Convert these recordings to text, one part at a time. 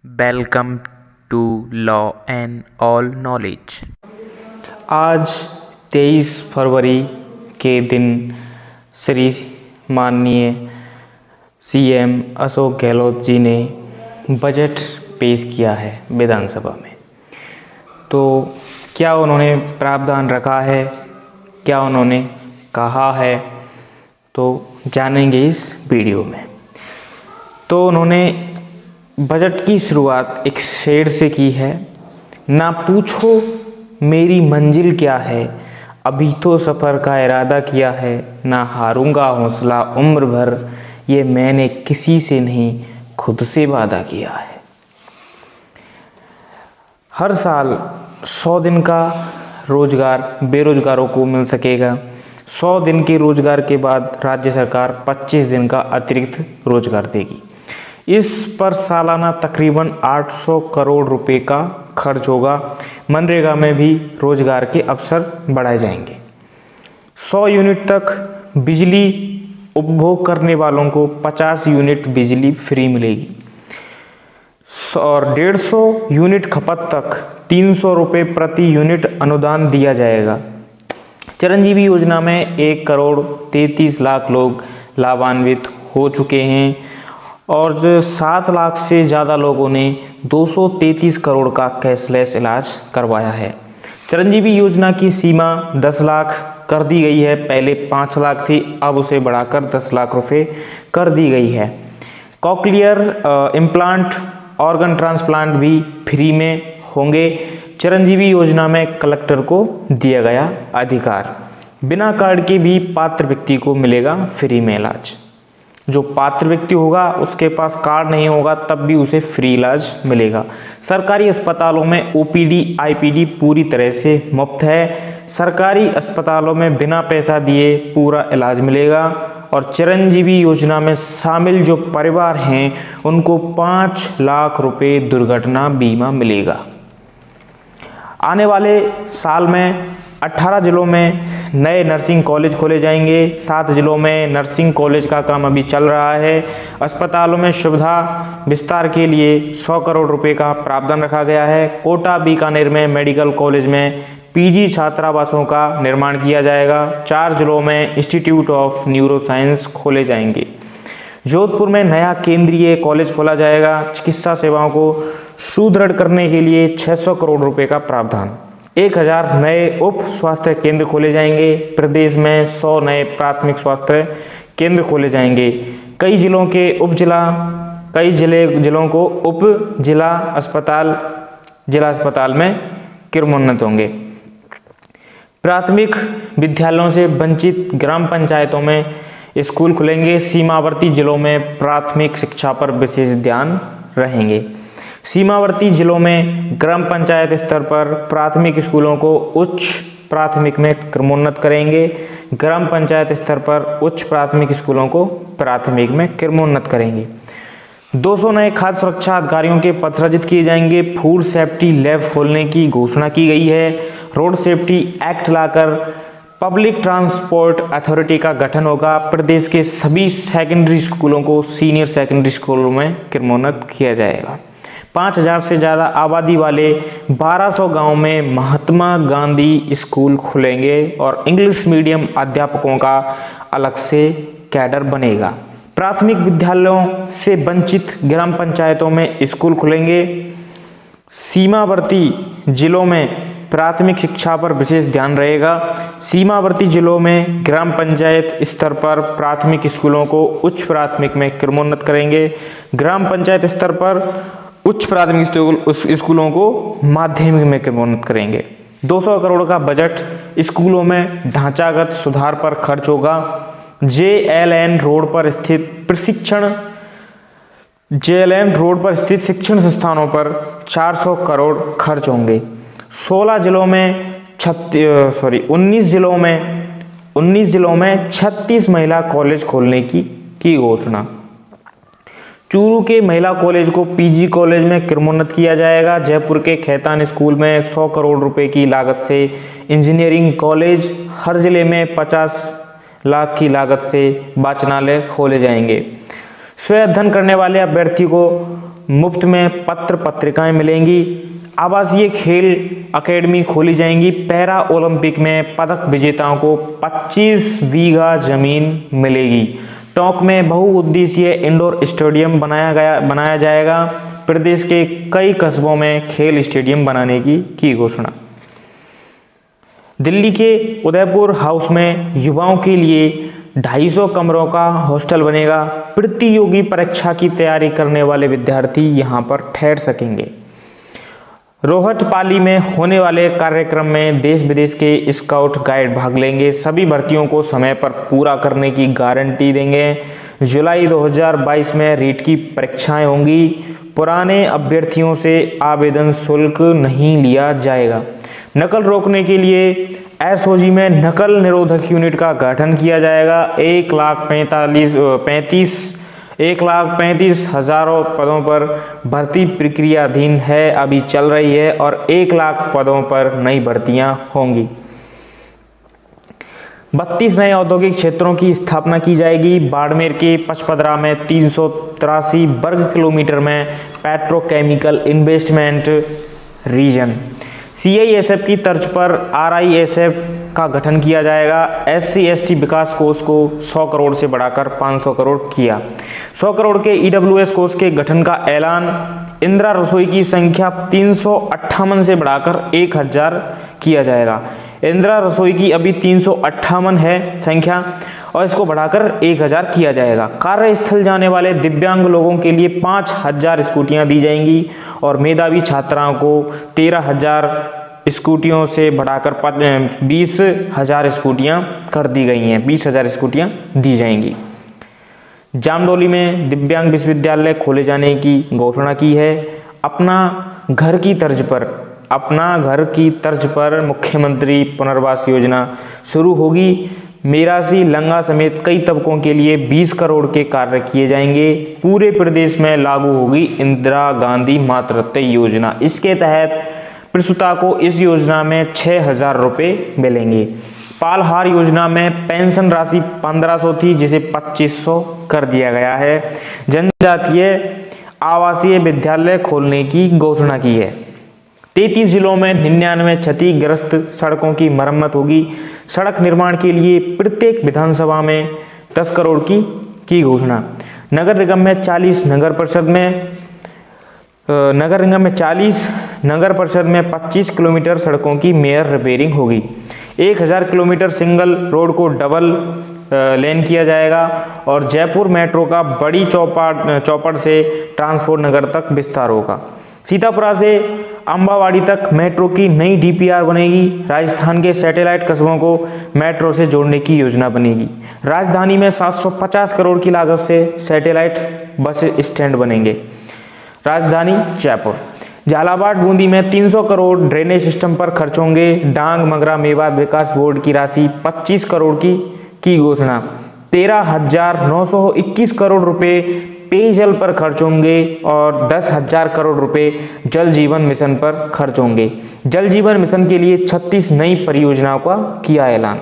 Welcome to law and all knowledge. आज 23 फरवरी के दिन श्री माननीय सीएम अशोक गहलोत जी ने बजट पेश किया है विधानसभा में। तो क्या उन्होंने प्रावधान रखा है, क्या उन्होंने कहा है, तो जानेंगे इस वीडियो में। तो उन्होंने बजट की शुरुआत एक शेर से की है। ना पूछो मेरी मंजिल क्या है, अभी तो सफ़र का इरादा किया है। ना हारूंगा हौसला उम्र भर, ये मैंने किसी से नहीं खुद से वादा किया है। हर साल 100 दिन का रोजगार बेरोजगारों को मिल सकेगा। 100 दिन के रोजगार के बाद राज्य सरकार 25 दिन का अतिरिक्त रोजगार देगी। इस पर सालाना तकरीबन 800 करोड़ रुपए का खर्च होगा। मनरेगा में भी रोजगार के अवसर बढ़ाए जाएंगे। 100 यूनिट तक बिजली उपभोग करने वालों को 50 यूनिट बिजली फ्री मिलेगी और 150 यूनिट खपत तक 300 रुपये प्रति यूनिट अनुदान दिया जाएगा। चिरंजीवी योजना में 1 करोड़ 33 लाख लोग लाभान्वित हो चुके हैं और जो 7 लाख से ज़्यादा लोगों ने 233 करोड़ का कैशलेस इलाज करवाया है। चिरंजीवी योजना की सीमा 10 लाख कर दी गई है। पहले 5 लाख थी, अब उसे बढ़ाकर 10 लाख रुपए कर दी गई है। कॉक्लियर इम्प्लांट, ऑर्गन ट्रांसप्लांट भी फ्री में होंगे। चिरंजीवी योजना में कलेक्टर को दिया गया अधिकार। बिना कार्ड के भी पात्र व्यक्ति को मिलेगा फ्री में इलाज। जो पात्र व्यक्ति होगा उसके पास कार्ड नहीं होगा तब भी उसे फ्री इलाज मिलेगा। सरकारी अस्पतालों में ओपीडी आईपीडी पूरी तरह से मुफ्त है। सरकारी अस्पतालों में बिना पैसा दिए पूरा इलाज मिलेगा और चिरंजीवी योजना में शामिल जो परिवार हैं उनको 5 लाख रुपए दुर्घटना बीमा मिलेगा। आने वाले साल में 18 जिलों में नए नर्सिंग कॉलेज खोले जाएंगे। 7 जिलों में नर्सिंग कॉलेज का काम अभी चल रहा है। अस्पतालों में सुविधा विस्तार के लिए 100 करोड़ रुपए का प्रावधान रखा गया है। कोटा बीकानेर में मेडिकल कॉलेज में पीजी छात्रावासों का निर्माण किया जाएगा। 4 जिलों में इंस्टीट्यूट ऑफ न्यूरो साइंस खोले जाएंगे। जोधपुर में नया केंद्रीय कॉलेज खोला जाएगा। चिकित्सा सेवाओं को सुदृढ़ करने के लिए 600 करोड़ रुपए का प्रावधान। 1000 नए उप स्वास्थ्य केंद्र खोले जाएंगे। प्रदेश में 100 नए प्राथमिक स्वास्थ्य केंद्र खोले जाएंगे। कई जिलों को उप जिला अस्पताल में क्रमोन्नत होंगे। प्राथमिक विद्यालयों से वंचित ग्राम पंचायतों में स्कूल खुलेंगे। सीमावर्ती जिलों में प्राथमिक शिक्षा पर विशेष ध्यान रहेंगे। सीमावर्ती जिलों में ग्राम पंचायत स्तर पर प्राथमिक स्कूलों को उच्च प्राथमिक में क्रमोन्नत करेंगे। ग्राम पंचायत स्तर पर उच्च प्राथमिक स्कूलों को प्राथमिक में क्रमोन्नत करेंगे। 200 नए खाद्य सुरक्षा अधिकारियों के पद सृजित किए जाएंगे। फूड सेफ्टी लैब खोलने की घोषणा की गई है। रोड सेफ्टी एक्ट लाकर पब्लिक ट्रांसपोर्ट अथॉरिटी का गठन होगा। प्रदेश के सभी सेकेंडरी स्कूलों को सीनियर सेकेंडरी स्कूलों में क्रमोन्नत किया जाएगा। 5000 से ज़्यादा आबादी वाले 1200 गांव में महात्मा गांधी स्कूल खुलेंगे और इंग्लिश मीडियम अध्यापकों का अलग से कैडर बनेगा। प्राथमिक विद्यालयों से वंचित ग्राम पंचायतों में स्कूल खुलेंगे। सीमावर्ती जिलों में प्राथमिक शिक्षा पर विशेष ध्यान रहेगा। सीमावर्ती जिलों में ग्राम पंचायत स्तर पर प्राथमिक स्कूलों को उच्च प्राथमिक में क्रमोन्नत करेंगे। ग्राम पंचायत स्तर पर उच्च प्राथमिक स्कूलों को माध्यमिक में क्रमोन्नत करेंगे। 200 करोड़ का बजट स्कूलों में ढांचागत सुधार पर खर्च होगा। JLN रोड पर स्थित शिक्षण संस्थानों पर 400 करोड़ खर्च होंगे। 19 जिलों में 36 महिला कॉलेज खोलने की घोषणा। चूरू के महिला कॉलेज को पीजी कॉलेज में क्रमोन्नत किया जाएगा। जयपुर के खैतान स्कूल में 100 करोड़ रुपए की लागत से इंजीनियरिंग कॉलेज। हर जिले में 50 लाख की लागत से वाचनालय खोले जाएंगे। स्वयं अध्ययन करने वाले अभ्यर्थी को मुफ्त में पत्र पत्रिकाएं मिलेंगी। आवासीय खेल अकेडमी खोली जाएंगी। पैरा ओलंपिक में पदक विजेताओं को 25 बीघा जमीन मिलेगी। टोंक में बहुउद्देशीय इंडोर स्टेडियम बनाया जाएगा। प्रदेश के कई कस्बों में खेल स्टेडियम बनाने की घोषणा। दिल्ली के उदयपुर हाउस में युवाओं के लिए 250 कमरों का हॉस्टल बनेगा। प्रतियोगी परीक्षा की तैयारी करने वाले विद्यार्थी यहां पर ठहर सकेंगे। रोहटपाली में होने वाले कार्यक्रम में देश विदेश के स्काउट गाइड भाग लेंगे। सभी भर्तियों को समय पर पूरा करने की गारंटी देंगे। जुलाई 2022 में रीट की परीक्षाएं होंगी। पुराने अभ्यर्थियों से आवेदन शुल्क नहीं लिया जाएगा। नकल रोकने के लिए एसओजी में नकल निरोधक यूनिट का गठन किया जाएगा। 1,35,000 पदों पर भर्ती प्रक्रियाधीन है, अभी चल रही है, और 1 लाख पदों पर नई भर्तियां होंगी। 32 नए औद्योगिक क्षेत्रों की स्थापना की जाएगी। बाड़मेर के पचपदरा में 383 वर्ग किलोमीटर में पेट्रोकेमिकल इन्वेस्टमेंट रीजन। सीआईएसएफ की तर्ज पर आरआईएसएफ का गठन किया जाएगा। SC/ST विकास कोष को 100 करोड़ से बढ़ाकर 500 करोड़ किया। 100 करोड़ के EWS कोष के गठन का ऐलान। इंदिरा रसोई की संख्या 358 से बढ़ाकर 1000 किया जाएगा। इंदिरा रसोई की अभी 358 है संख्या, और इसको बढ़ाकर 1000 किया जाएगा। कार्यस्थल जाने वाले दिव्यांग लोगों के लिए 5000 स्कूटियां दी जाएंगी, और मेधावी छात्राओं को 13,000 स्कूटियों से बढ़ाकर 20,000 स्कूटियां कर दी गई हैं। 20,000 स्कूटियां दी जाएंगी। जामडोली में दिव्यांग विश्वविद्यालय खोले जाने की घोषणा की है। अपना घर की तर्ज पर मुख्यमंत्री पुनर्वास योजना शुरू होगी। मेरासी लंगा समेत कई तबकों के लिए 20 करोड़ के कार्य किए जाएंगे। पूरे प्रदेश में लागू होगी इंदिरा गांधी मातृत्व योजना। इसके तहत प्रसूता को इस योजना में 6,000 रुपये मिलेंगे। पालहार योजना में पेंशन राशि 1500 थी, जिसे 2500 कर दिया गया है। जनजातीय आवासीय विद्यालय खोलने की घोषणा की है। 33 जिलों में 99 क्षतिग्रस्त सड़कों की मरम्मत होगी। सड़क निर्माण के लिए प्रत्येक विधानसभा में 10 करोड़ की घोषणा। नगर निगम में 40, नगर परिषद में 25 किलोमीटर सड़कों की मेयर रिपेयरिंग होगी। 1000 किलोमीटर सिंगल रोड को डबल लेन किया जाएगा, और जयपुर मेट्रो का बड़ी चौपड़ से ट्रांसपोर्ट नगर तक विस्तार होगा। सीतापुरा से अंबावाड़ी तक मेट्रो की नई DPR बनेगी। राजस्थान के सैटेलाइट कस्बों को मेट्रो से जोड़ने की योजना बनेगी। राजधानी में 750 करोड़ की लागत से सैटेलाइट बस स्टैंड बनेंगे। राजधानी जयपुर। झालावाड़ बूंदी में 300 करोड़ ड्रेनेज सिस्टम पर खर्च होंगे। डांग मगरा मेवात विकास बोर्ड की राशि 25 करोड़ की घोषणा। 13,921 करोड़ रुपए पेयजल पर खर्च होंगे, और 10,000 करोड़ रुपए जल जीवन मिशन पर खर्च होंगे। जल जीवन मिशन के लिए 36 नई परियोजनाओं का किया ऐलान।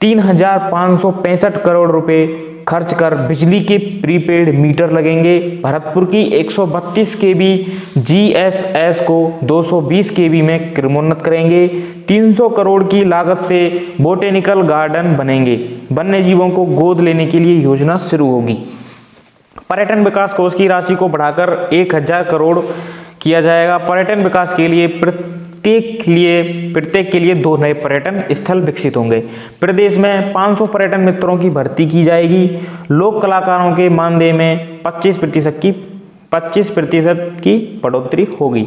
3,565 करोड़ रुपए खर्च कर बिजली के प्रीपेड मीटर लगेंगे। भरतपुर की 132 kV GSS को 220 kV में क्रमोन्नत करेंगे। 300 करोड़ की लागत से बोटेनिकल गार्डन बनेंगे। वन्य जीवों को गोद लेने के लिए योजना शुरू होगी। पर्यटन विकास कोष की राशि को बढ़ाकर 1000 करोड़ किया जाएगा। पर्यटन विकास के लिए प्रत्येक के लिए 2 नए पर्यटन स्थल विकसित होंगे। प्रदेश में 500 पर्यटन मित्रों की भर्ती की जाएगी। लोक कलाकारों के मानदेय में 25% की बढ़ोतरी होगी।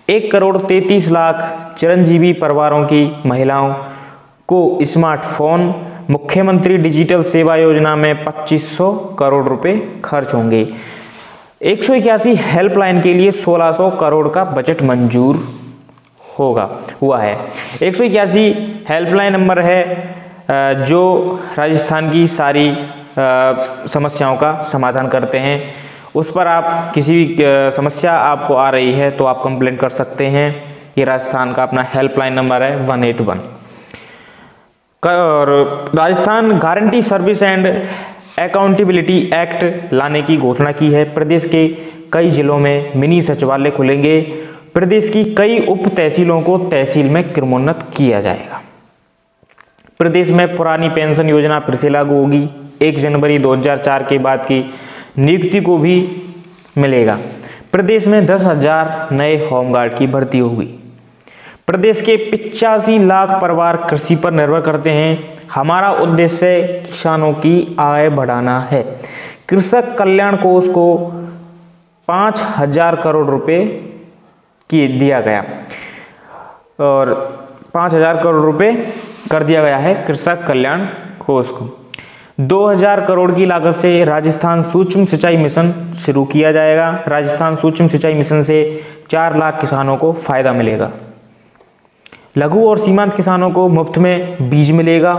1,33,00,000 चिरंजीवी परिवारों की महिलाओं को स्मार्टफोन। मुख्यमंत्री डिजिटल सेवा योजना में 2500 करोड़ रुपए खर्च होंगे। 181 हेल्पलाइन के लिए 1600 करोड़ का बजट मंजूर हुआ है। 181 हेल्पलाइन नंबर है जो राजस्थान की सारी समस्याओं का समाधान करते हैं। उस पर आप किसी भी समस्या आपको आ रही है तो आप कंप्लेंट कर सकते हैं। ये राजस्थान का अपना हेल्पलाइन नंबर है 181। और Rajasthan guarantee service and accountability act लाने की घोषणा की है। प्रदेश के कई जिलों में मिनी सचिवालय खुलेंगे। प्रदेश की कई उप तहसीलों को तहसील में क्रमोन्नत किया जाएगा। प्रदेश में पुरानी पेंशन योजना फिर से लागू होगी। 1 जनवरी 2004 के बाद की नियुक्ति को भी मिलेगा। प्रदेश में 10,000 नए होमगार्ड की भर्ती होगी। प्रदेश के 85 लाख परिवार कृषि पर निर्भर करते हैं। हमारा उद्देश्य किसानों की आय बढ़ाना है। कृषक कल्याण कोष को 5,000 करोड़ रुपए की दिया गया और 5,000 करोड़ रुपए कर दिया गया है कृषक कल्याण कोष को। 2,000 करोड़ की लागत से राजस्थान सूक्ष्म सिंचाई मिशन शुरू किया जाएगा। राजस्थान सूक्ष्म सिंचाई मिशन से 4 लाख किसानों को फायदा मिलेगा। लघु और सीमांत किसानों को मुफ्त में बीज मिलेगा।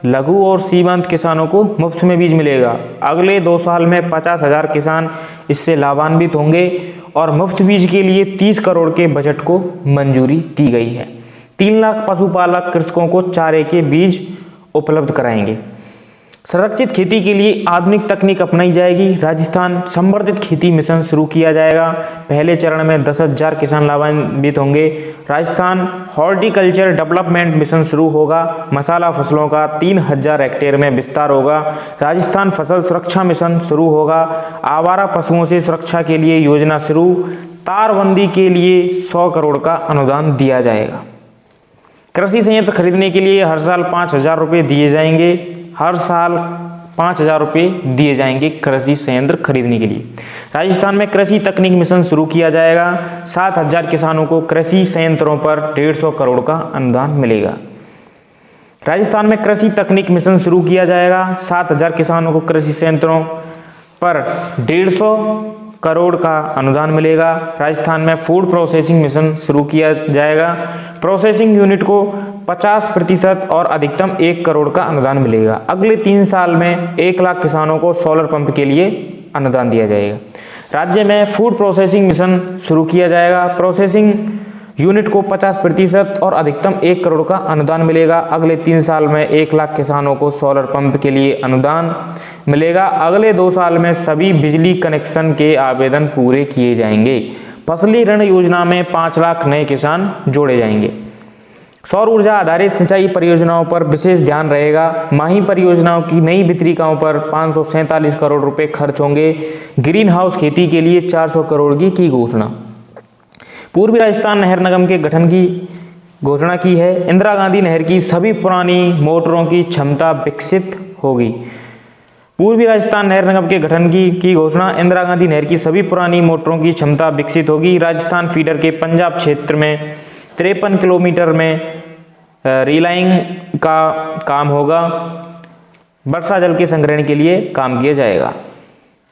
लघु और सीमांत किसानों को मुफ्त में बीज मिलेगा। अगले 2 साल में 50,000 किसान इससे लाभान्वित होंगे और मुफ्त बीज के लिए 30 करोड़ के बजट को मंजूरी दी गई है। 3 लाख पशुपालक कृषकों को चारे के बीज उपलब्ध कराएंगे। संरक्षित खेती के लिए आधुनिक तकनीक अपनाई जाएगी। राजस्थान संवर्धित खेती मिशन शुरू किया जाएगा। पहले चरण में 10,000 किसान लाभान्वित होंगे। राजस्थान हॉर्टिकल्चर डेवलपमेंट मिशन शुरू होगा। मसाला फसलों का 3,000 हेक्टेयर में विस्तार होगा। राजस्थान फसल सुरक्षा मिशन शुरू होगा। आवारा पशुओं से सुरक्षा के लिए योजना शुरू। तारबंदी के लिए 100 करोड़ का अनुदान दिया जाएगा। कृषि संयंत्र खरीदने के लिए हर साल 5,000 रुपये दिए जाएंगे। हर साल 5,000 रुपये दिए जाएंगे कृषि संयंत्र खरीदने के लिए। राजस्थान में कृषि तकनीक मिशन शुरू किया जाएगा। 7,000 किसानों को कृषि संयंत्रों पर 150 करोड़ का अनुदान मिलेगा। राजस्थान में कृषि तकनीक मिशन शुरू किया जाएगा। 7,000 किसानों को कृषि संयंत्रों पर 150 करोड़ का अनुदान मिलेगा। राजस्थान में फूड प्रोसेसिंग मिशन शुरू किया जाएगा। प्रोसेसिंग यूनिट को 50% और अधिकतम 1 करोड़ का अनुदान मिलेगा। अगले 3 साल में 1 लाख किसानों को सोलर पंप के लिए अनुदान दिया जाएगा। राज्य में फूड प्रोसेसिंग मिशन शुरू किया जाएगा। प्रोसेसिंग यूनिट को 50% और अधिकतम 1 करोड़ का अनुदान मिलेगा। अगले 3 साल में 1 लाख किसानों को सोलर पंप के लिए अनुदान मिलेगा। अगले 2 साल में सभी बिजली कनेक्शन के आवेदन पूरे किए जाएंगे। फसली ऋण योजना में 5 लाख नए किसान जोड़े जाएंगे। सौर ऊर्जा आधारित सिंचाई परियोजनाओं पर विशेष ध्यान रहेगा। माही परियोजनाओं की नई वितरिकाओं पर 547 करोड़ रुपए खर्च होंगे। ग्रीन हाउस खेती के लिए 400 करोड़ की घोषणा। पूर्वी राजस्थान नहर निगम के गठन की घोषणा की है। इंदिरा गांधी नहर की सभी पुरानी मोटरों की क्षमता विकसित होगी। पूर्वी राजस्थान नहर निगम के गठन की घोषणा। इंदिरा गांधी नहर की सभी पुरानी मोटरों की क्षमता विकसित होगी। राजस्थान फीडर के पंजाब क्षेत्र में 53 किलोमीटर में रिलाइंग का काम होगा। वर्षा जल के संग्रहण के लिए काम किया जाएगा।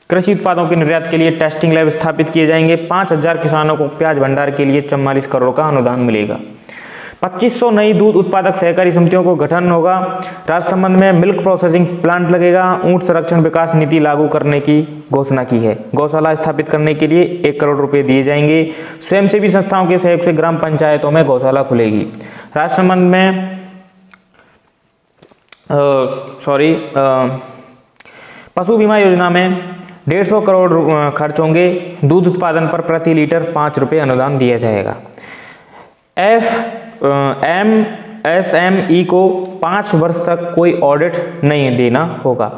कृषि उत्पादों के निर्यात के लिए टेस्टिंग लैब स्थापित किए जाएंगे। 5,000 किसानों को प्याज भंडार के लिए 44 करोड़ का अनुदान मिलेगा। 2500 नई दूध उत्पादक सहकारी समितियों को गठन होगा। राजसमंद में मिल्क प्रोसेसिंग प्लांट लगेगा। ऊंट संरक्षण विकास नीति लागू करने की घोषणा की है। गौशाला स्थापित करने के लिए 1 करोड़ रुपए दिए जाएंगे। स्वयंसेवी संस्थाओं के सहयोग से ग्राम पंचायतों में गौशाला खुलेगी। राजसमंद में पशु बीमा योजना में 150 करोड़ खर्च होंगे। दूध उत्पादन पर प्रति लीटर 5 रुपये अनुदान दिया जाएगा। MSME को 5 वर्ष तक कोई ऑडिट नहीं देना होगा।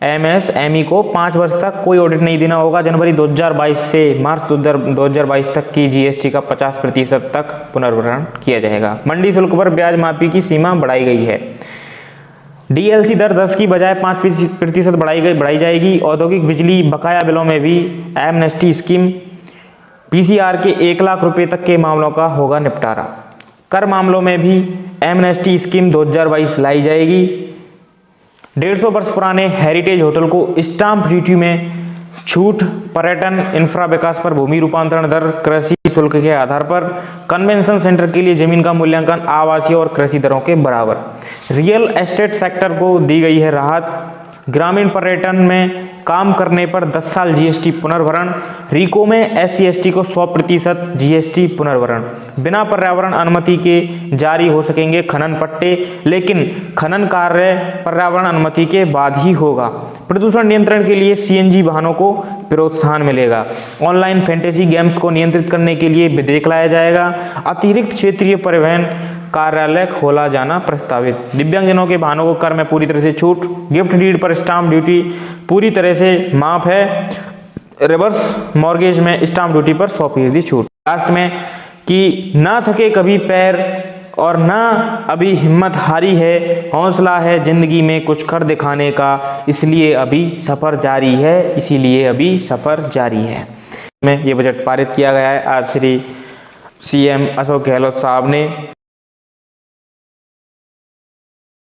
MSME को 5 वर्ष तक कोई ऑडिट नहीं देना होगा। जनवरी 2022 से मार्च 2022 तक की GST का 50% तक पुनर्भरण किया जाएगा। मंडी शुल्क पर ब्याज माफी की सीमा बढ़ाई गई है। DLC दर 10 की बजाय 5% बढ़ाई जाएगी। औद्योगिक बिजली बकाया बिलों में भी एमनेस्टी स्कीम। PCR के 1 लाख रुपए तक के मामलों का होगा निपटारा। कर मामलों में भी एमनेस्टी स्कीम 2022 लाई जाएगी। 150 वर्ष पुराने हेरिटेज होटल को स्टाम्प ड्यूटी में छूट। पर्यटन इंफ्रा विकास पर भूमि रूपांतरण दर कृषि शुल्क के आधार पर। कन्वेंशन सेंटर के लिए जमीन का मूल्यांकन आवासीय और कृषि दरों के बराबर। रियल एस्टेट सेक्टर को दी गई है राहत। ग्रामीण पर्यटन में काम करने पर 10 साल जीएसटी पुनर्भरण, रिको में SC/ST को 100% जीएसटी पुनर्भरण, बिना पर्यावरण अनुमति के जारी हो सकेंगे खनन पट्टे, लेकिन खनन कार्य पर्यावरण अनुमति के बाद ही होगा। प्रदूषण नियंत्रण के लिए CNG वाहनों को प्रोत्साहन मिलेगा। ऑनलाइन फैंटेसी गेम्स को नियंत्रित करने के लिए विधेयक लाया जाएगा। अतिरिक्त क्षेत्रीय परिवहन कार्यालय खोला जाना प्रस्तावित। दिव्यांगजनों के वाहनों को कर में पूरी तरह से छूट। गिफ्ट डीड पर स्टाम्प ड्यूटी पूरी तरह से माफ है। रिवर्स मॉर्गेज में स्टाम्प ड्यूटी पर 100% छूट। लास्ट में कि ना थके कभी पैर और ना अभी हिम्मत हारी है, हौसला है जिंदगी में कुछ कर दिखाने का, इसलिए अभी सफर जारी है, इसीलिए अभी सफर जारी है। में ये बजट पारित किया गया है आज श्री CM अशोक गहलोत साहब ने।